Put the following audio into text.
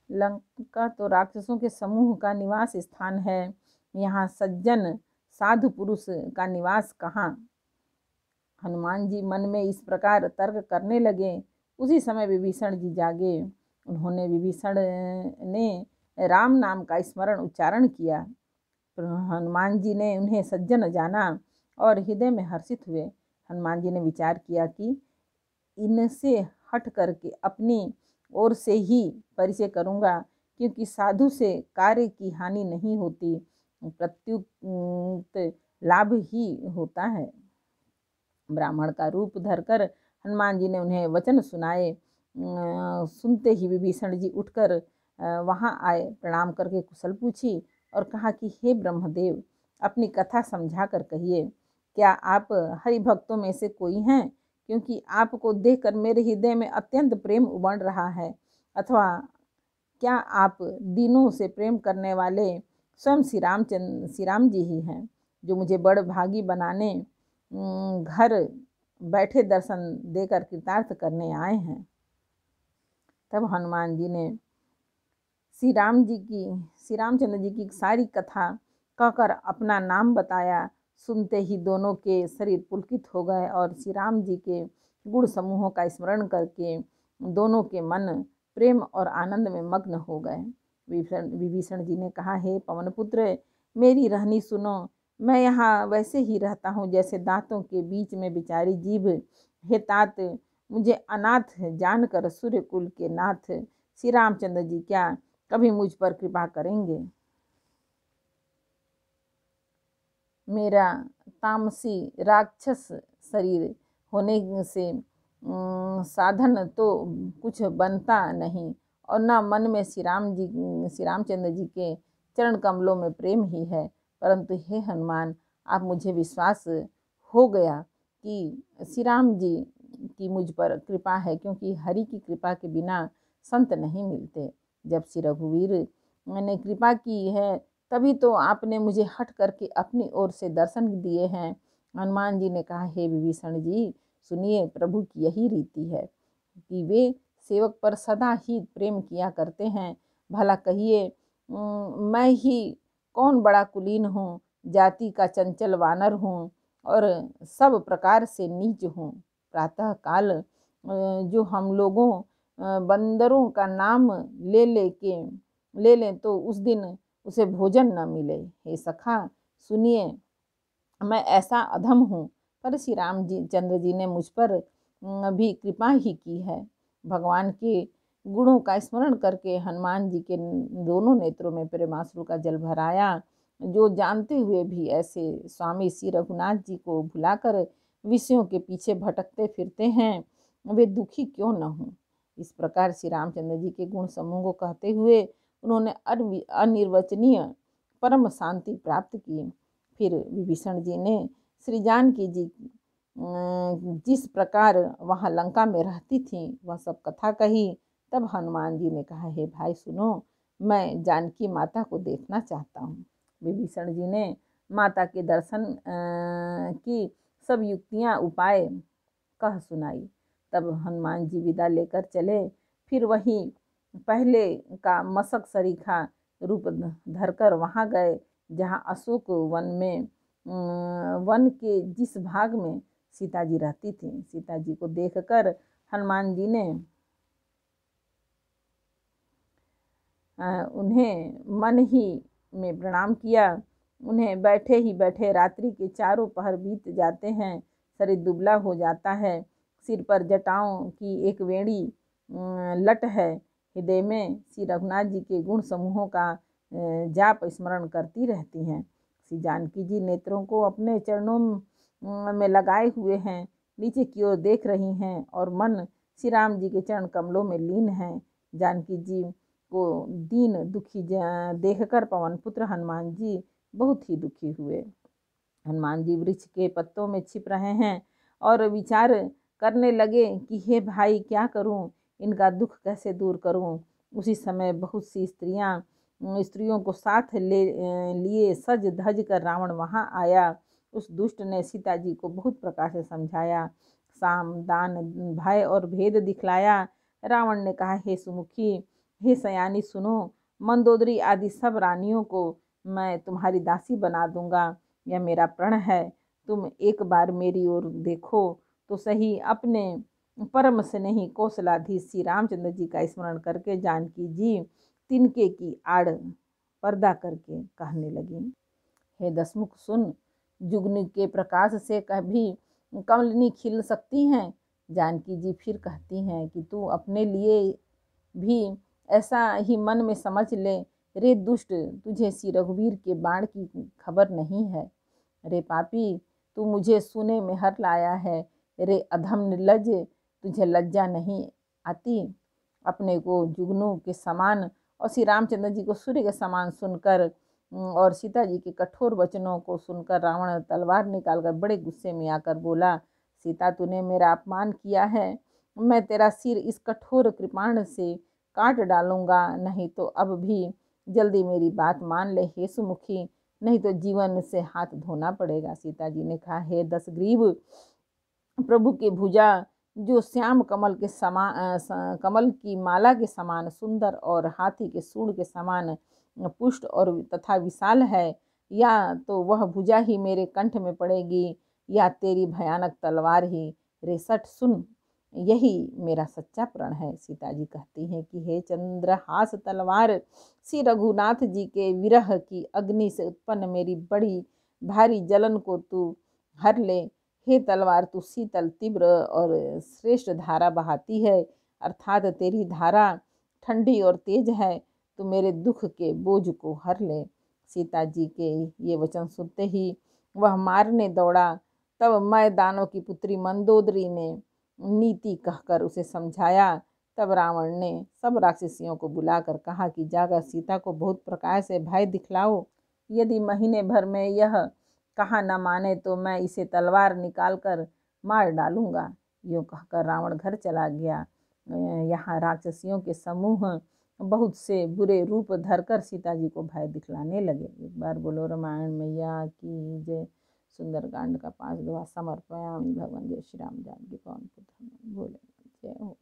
लंका तो राक्षसों के समूह का निवास स्थान है, यहाँ सज्जन साधु पुरुष का निवास कहाँ। हनुमान जी मन में इस प्रकार तर्क करने लगे। उसी समय विभीषण जी जागे। उन्होंने विभीषण ने राम नाम का स्मरण उच्चारण किया। हनुमान जी ने उन्हें सज्जन जाना और हृदय में हर्षित हुए। हनुमान जी ने विचार किया कि इनसे हट करके अपनी ओर से ही परिचय करूँगा, क्योंकि साधु से कार्य की हानि नहीं होती, प्रत्युत लाभ ही होता है। ब्राह्मण का रूप धरकर हनुमान जी ने उन्हें वचन सुनाए। सुनते ही विभीषण जी उठकर वहाँ आए, प्रणाम करके कुशल पूछी और कहा कि हे ब्रह्मदेव, अपनी कथा समझा कर कहिए। क्या आप हरि भक्तों में से कोई हैं? क्योंकि आपको देखकर मेरे हृदय में अत्यंत प्रेम उमड़ रहा है। अथवा क्या आप दीनों से प्रेम करने वाले स्वयं श्री राम जी ही हैं, जो मुझे बड़ भागी बनाने घर बैठे दर्शन देकर कृतार्थ करने आए हैं। तब हनुमान जी ने श्री रामचंद्र जी की सारी कथा कहकर अपना नाम बताया। सुनते ही दोनों के शरीर पुलकित हो गए और श्री राम जी के गुण समूहों का स्मरण करके दोनों के मन प्रेम और आनंद में मग्न हो गए। विभीषण जी ने कहा, हे पवन पुत्र, मेरी रहनी सुनो। मैं यहाँ वैसे ही रहता हूँ जैसे दांतों के बीच में बिचारी जीभ। हे तात, मुझे अनाथ जानकर सूर्यकुल के नाथ श्री रामचंद्र जी क्या कभी मुझ पर कृपा करेंगे? मेरा तामसी राक्षस शरीर होने से साधन तो कुछ बनता नहीं, और न मन में श्री रामचंद्र जी के चरण कमलों में प्रेम ही है। परंतु हे हनुमान, आप मुझे विश्वास हो गया कि श्री राम जी की मुझ पर कृपा है, क्योंकि हरि की कृपा के बिना संत नहीं मिलते। जब श्री रघुवीर ने कृपा की है, तभी तो आपने मुझे हट करके अपनी ओर से दर्शन दिए हैं। हनुमान जी ने कहा, हे विभीषण जी, सुनिए, प्रभु की यही रीति है कि वे सेवक पर सदा ही प्रेम किया करते हैं। भला कहिए, मैं ही कौन बड़ा कुलीन हूँ, जाति का चंचल वानर हूँ और सब प्रकार से नीच हूँ। प्रातः काल जो हम लोगों बंदरों का नाम ले लें तो उस दिन उसे भोजन न मिले। हे सखा, सुनिए, मैं ऐसा अधम हूँ, पर श्री राम जी चंद्र जी ने मुझ पर भी कृपा ही की है। भगवान के गुणों का स्मरण करके हनुमान जी के दोनों नेत्रों में प्रेमाश्रु का जल भराया। जो जानते हुए भी ऐसे स्वामी श्री रघुनाथ जी को भुलाकर विषयों के पीछे भटकते फिरते हैं, वे दुखी क्यों न हों। इस प्रकार श्री रामचंद्र जी के गुण समूह को कहते हुए उन्होंने अनिर्वचनीय परम शांति प्राप्त की। फिर विभीषण जी ने श्री जानकी जी जिस प्रकार वहाँ लंका में रहती थी वह सब कथा कही। तब हनुमान जी ने कहा, हे भाई सुनो, मैं जानकी माता को देखना चाहता हूँ। विभीषण जी ने माता के दर्शन की सब युक्तियाँ उपाय कह सुनाई। तब हनुमान जी विदा लेकर चले। फिर वही पहले का मशक सरीखा रूप धरकर वहाँ गए जहाँ अशोक वन के जिस भाग में सीता जी रहती थी। सीता जी को देखकर हनुमान जी ने उन्हें मन ही में प्रणाम किया। उन्हें बैठे ही बैठे रात्रि के चारों पहर बीत जाते हैं। शरीर दुबला हो जाता है। सिर पर जटाओं की एक वेणी लट है। हृदय में श्री रघुनाथ जी के गुण समूहों का जाप स्मरण करती रहती हैं। श्री जानकी जी नेत्रों को अपने चरणों में लगाए हुए हैं, नीचे की ओर देख रही हैं और मन श्री राम जी के चरण कमलों में लीन है। जानकी जी को दीन दुखी देखकर पवन पुत्र हनुमान जी बहुत ही दुखी हुए। हनुमान जी वृक्ष के पत्तों में छिप रहे हैं और विचार करने लगे कि हे भाई, क्या करूं, इनका दुख कैसे दूर करूं। उसी समय बहुत सी स्त्रियों को साथ लिए सज धज कर रावण वहाँ आया। उस दुष्ट ने सीता जी को बहुत प्रकार से समझाया, साम दान भय और भेद दिखलाया। रावण ने कहा, हे सुमुखी, हे सयानी सुनो, मंदोदरी आदि सब रानियों को मैं तुम्हारी दासी बना दूंगा, यह मेरा प्रण है। तुम एक बार मेरी ओर देखो तो सही। अपने परम स्नेही कौशलाधीश श्री रामचंद्र जी का स्मरण करके जानकी जी तिनके की आड़ पर्दा करके कहने लगी, हे दसमुख सुन, जुगनू के प्रकाश से कभी कमलिनी खिल सकती हैं। जानकी जी फिर कहती हैं कि तू अपने लिए भी ऐसा ही मन में समझ ले। रे दुष्ट, तुझे श्री रघुवीर के बाण की खबर नहीं है। रे पापी, तू मुझे सुने में हर लाया है। रे अधम निर्लज, तुझे लज्जा नहीं आती। अपने को जुगनू के समान और श्री रामचंद्र जी को सूर्य के समान सुनकर और सीता जी के कठोर वचनों को सुनकर रावण तलवार निकालकर बड़े गुस्से में आकर बोला, सीता तूने मेरा अपमान किया है, मैं तेरा सिर इस कठोर कृपाण से काट डालूंगा। नहीं तो अब भी जल्दी मेरी बात मान ले हे सुमुखी, नहीं तो जीवन से हाथ धोना पड़ेगा। सीता जी ने कहा, हे दशग्रीव, प्रभु के भुजा जो श्याम कमल के समान, कमल की माला के समान सुंदर और हाथी के सूंड के समान पुष्ट और तथा विशाल है, या तो वह भुजा ही मेरे कंठ में पड़ेगी या तेरी भयानक तलवार ही। रेसठ सुन, यही मेरा सच्चा प्रण है। सीता जी कहती हैं कि हे चंद्रहास तलवार, श्री रघुनाथ जी के विरह की अग्नि से उत्पन्न मेरी बड़ी भारी जलन को तू हर ले। हे तलवार, तू शीतल तीव्र और श्रेष्ठ धारा बहाती है, अर्थात तेरी धारा ठंडी और तेज है। तू मेरे दुख के बोझ को हर ले। सीता जी के ये वचन सुनते ही वह मारने दौड़ा। तब मैं दानव की पुत्री मंदोदरी ने नीति कहकर उसे समझाया। तब रावण ने सब राक्षसियों को बुलाकर कहा कि जाकर सीता को बहुत प्रकार से भय दिखलाओ। यदि महीने भर में यह कहा न माने तो मैं इसे तलवार निकाल कर मार डालूंगा। यूँ कहकर रावण घर चला गया। यहाँ राक्षसियों के समूह बहुत से बुरे रूप धरकर सीता जी को भय दिखलाने लगे। एक बार बोलो रामायण मैया की जय। सुंदरकांड का 5वां समर्पयामि। भगवान जय श्री राम जानकी पवन पुत्र बोले जय हो।